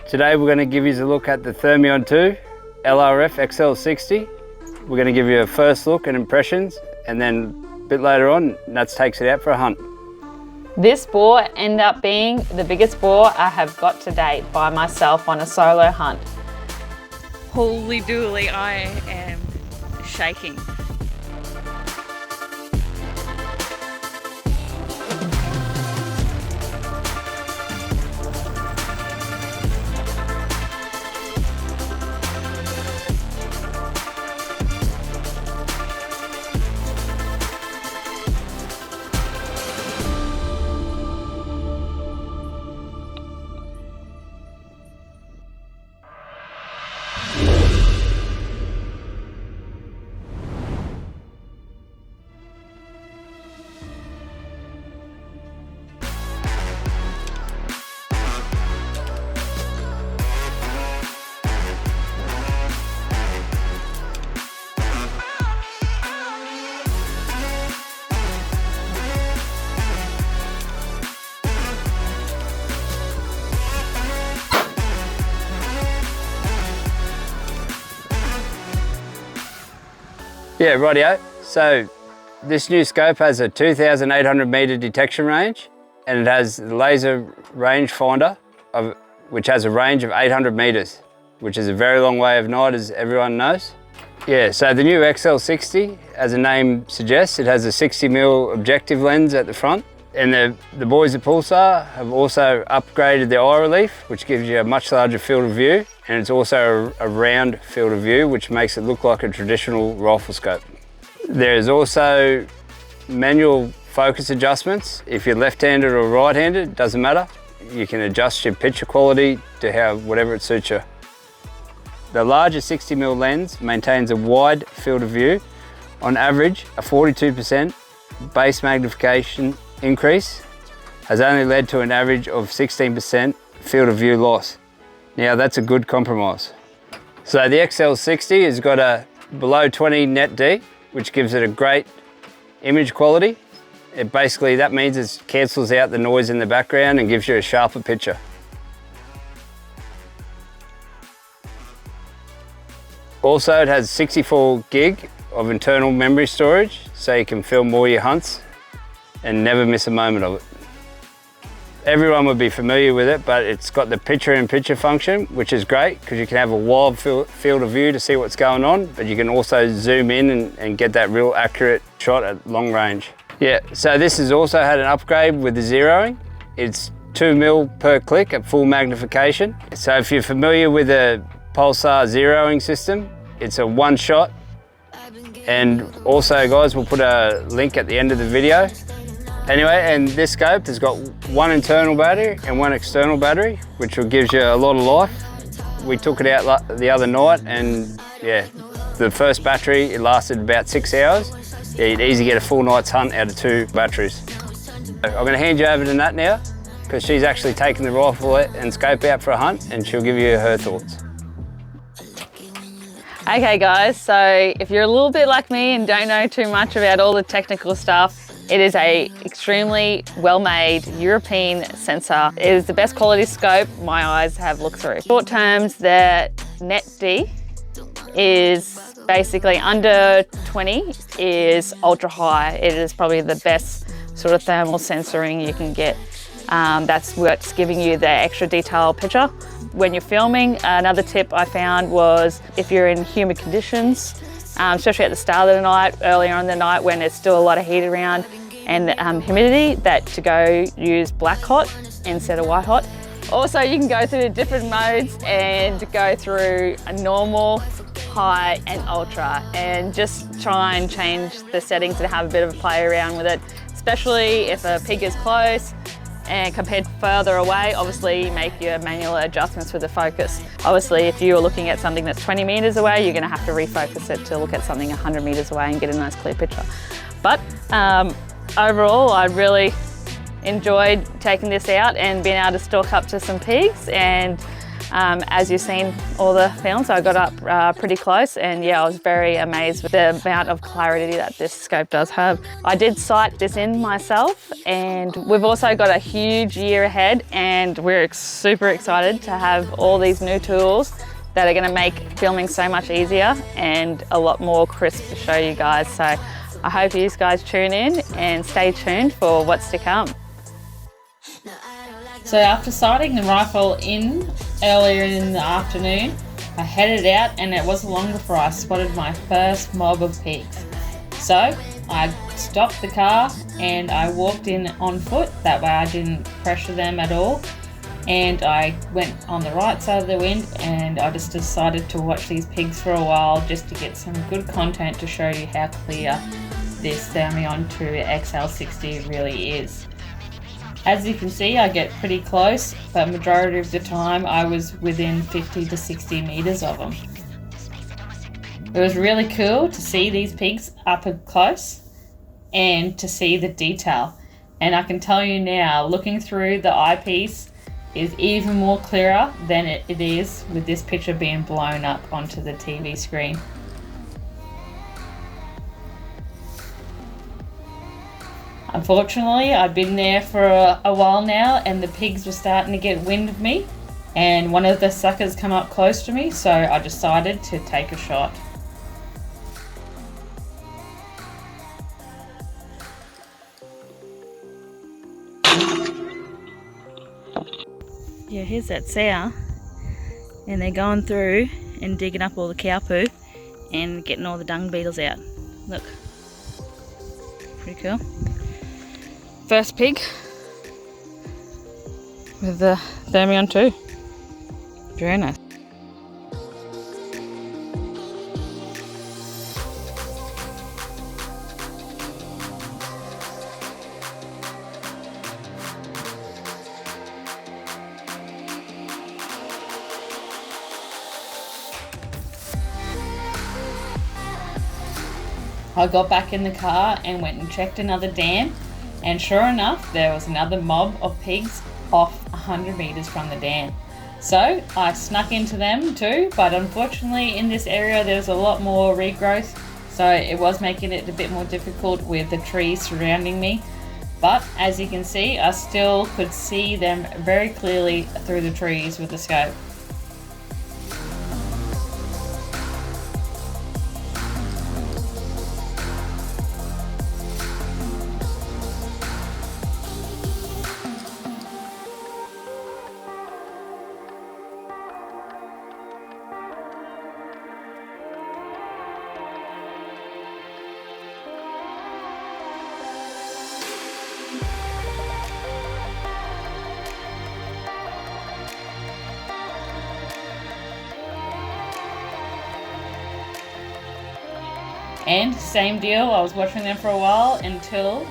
Today we're going to give you a look at the Thermion 2 LRF XL60. We're going to give you a first look and impressions, and then a bit later on, Nuts takes it out for a hunt. This boar ended up being the biggest boar I have got to date by myself on a solo hunt. Holy dooly, I am shaking. Yeah, rightio. So this new scope has a 2,800 metre detection range, and it has the laser range finder, which has a range of 800 metres, which is a very long way of night, as everyone knows. Yeah, so the new XL60, as the name suggests, it has a 60mm objective lens at the front. And the boys at Pulsar have also upgraded the eye relief, which gives you a much larger field of view. And it's also a round field of view, which makes it look like a traditional rifle scope. There's also manual focus adjustments. If you're left-handed or right-handed, it doesn't matter. You can adjust your picture quality to whatever it suits you. The larger 60mm lens maintains a wide field of view. On average, a 42% base magnification increase has only led to an average of 16% field of view loss. Now that's a good compromise. So the XL60 has got a below 20 net D, which gives it a great image quality. That means it cancels out the noise in the background and gives you a sharper picture. Also, it has 64 gig of internal memory storage, so you can film all your hunts and never miss a moment of it. Everyone would be familiar with it, but it's got the picture-in-picture function, which is great because you can have a wide field of view to see what's going on, but you can also zoom in and get that real accurate shot at long range. Yeah, so this has also had an upgrade with the zeroing. It's 2mm per click at full magnification. So if you're familiar with the Pulsar zeroing system, it's a one shot. And also, guys, we'll put a link at the end of the video. Anyway, and this scope has got one internal battery and one external battery, which gives you a lot of life. We took it out the other night, and yeah, the first battery, it lasted about 6 hours. Yeah, you'd easily get a full night's hunt out of 2 batteries. I'm gonna hand you over to Nat now, because she's actually taken the rifle and scope out for a hunt, and she'll give you her thoughts. Okay guys, so if you're a little bit like me and don't know too much about all the technical stuff, it is a extremely well-made European sensor. It is the best quality scope my eyes have looked through. Short terms, the net D is basically under 20 is ultra high. It is probably the best sort of thermal sensoring you can get. That's what's giving you the extra detailed picture. When you're filming, another tip I found was if you're in humid conditions, especially at the start of the night, earlier on in the night when there's still a lot of heat around and humidity, that to go use black hot instead of white hot. Also, you can go through different modes and go through a normal, high and ultra, and just try and change the settings and have a bit of a play around with it, especially if a pig is close. And compared further away, obviously make your manual adjustments with the focus. Obviously, if you're looking at something that's 20 meters away, you're gonna have to refocus it to look at something 100 meters away and get a nice clear picture. But overall, I really enjoyed taking this out and being able to stalk up to some pigs and As you've seen all the films, I got up pretty close, and yeah, I was very amazed with the amount of clarity that this scope does have. I did sight this in myself, and we've also got a huge year ahead, and we're super excited to have all these new tools that are going to make filming so much easier and a lot more crisp to show you guys. So I hope you guys tune in and stay tuned for what's to come. So after sighting the rifle in earlier in the afternoon, I headed out, and it wasn't long before I spotted my first mob of pigs. So I stopped the car and I walked in on foot, that way I didn't pressure them at all. And I went on the right side of the wind, and I just decided to watch these pigs for a while just to get some good content to show you how clear this Thermion 2 XL60 really is. As you can see, I get pretty close, but majority of the time I was within 50 to 60 meters of them. It was really cool to see these pigs up close and to see the detail. And I can tell you now, looking through the eyepiece is even more clearer than it is with this picture being blown up onto the TV screen. Unfortunately, I've been there for a while now, and the pigs were starting to get wind of me, and one of the suckers come up close to me, so I decided to take a shot. Yeah, here's that sow, and they're going through and digging up all the cow poo and getting all the dung beetles out. Look, pretty cool. First pig with the Thermion 2. Very nice. I got back in the car and went and checked another dam, and sure enough, there was another mob of pigs off 100 meters from the dam. So I snuck into them too, but unfortunately in this area there's a lot more regrowth, so it was making it a bit more difficult with the trees surrounding me. But as you can see, I still could see them very clearly through the trees with the scope. And same deal, I was watching them for a while until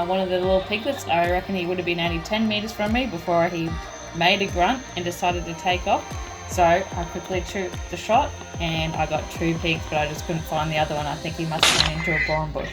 one of the little piglets, I reckon he would have been only 10 meters from me before he made a grunt and decided to take off. So I quickly took the shot and I got 2 pigs, but I just couldn't find the other one. I think he must have gone into a boar bush.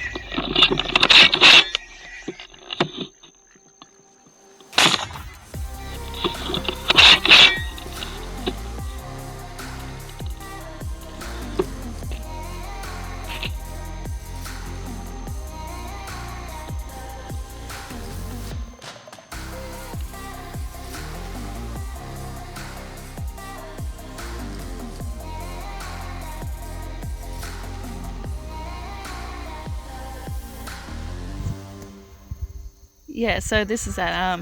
Yeah, so this is that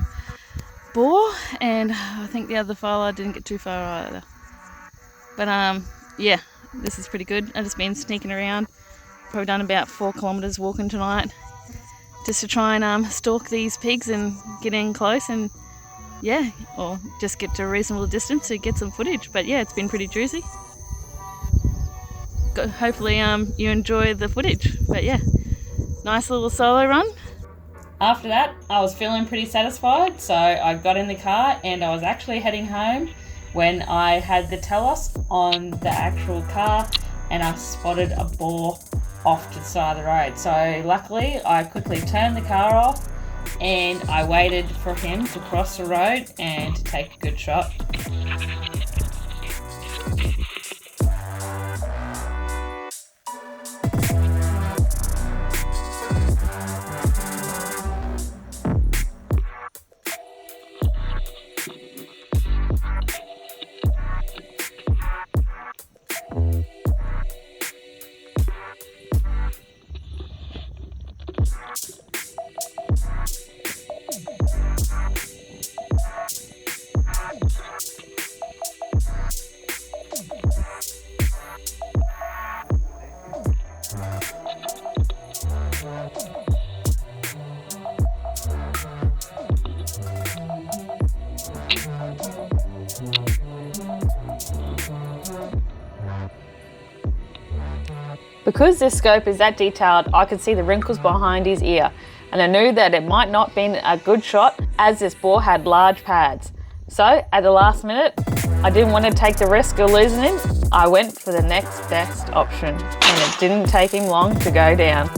boar, and I think the other file I didn't get too far either. But yeah, this is pretty good. I've just been sneaking around. Probably done about 4 kilometers walking tonight, just to try and stalk these pigs and get in close, and yeah, or just get to a reasonable distance to get some footage. But yeah, it's been pretty juicy. Hopefully you enjoy the footage. But yeah, nice little solo run. After that, I was feeling pretty satisfied, so I got in the car and I was actually heading home when I had the telos on the actual car and I spotted a boar off to the side of the road. So luckily, I quickly turned the car off and I waited for him to cross the road and to take a good shot. Because this scope is that detailed, I could see the wrinkles behind his ear, and I knew that it might not have been a good shot as this boar had large pads. So at the last minute, I didn't want to take the risk of losing him. I went for the next best option, and it didn't take him long to go down.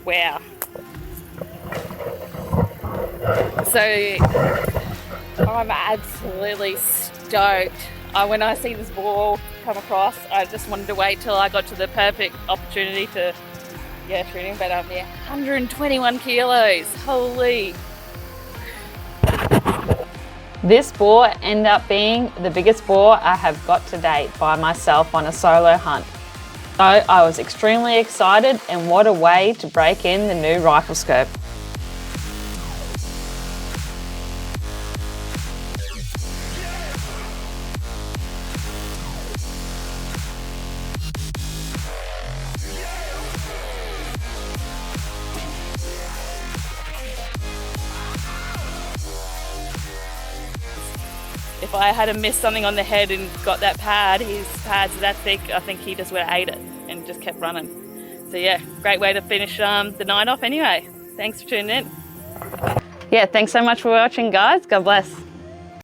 Wow. So I'm absolutely stoked. When I see this ball come across, I just wanted to wait till I got to the perfect opportunity to shoot him. But 121 kilos, holy. This boar ended up being the biggest boar I have got to date by myself on a solo hunt. So I was extremely excited, and what a way to break in the new rifle scope. If I had missed something on the head and got that pad, his pads are that thick, I think he just would have ate it and just kept running. So yeah, great way to finish the night off anyway. Thanks for tuning in. Yeah, thanks so much for watching, guys. God bless.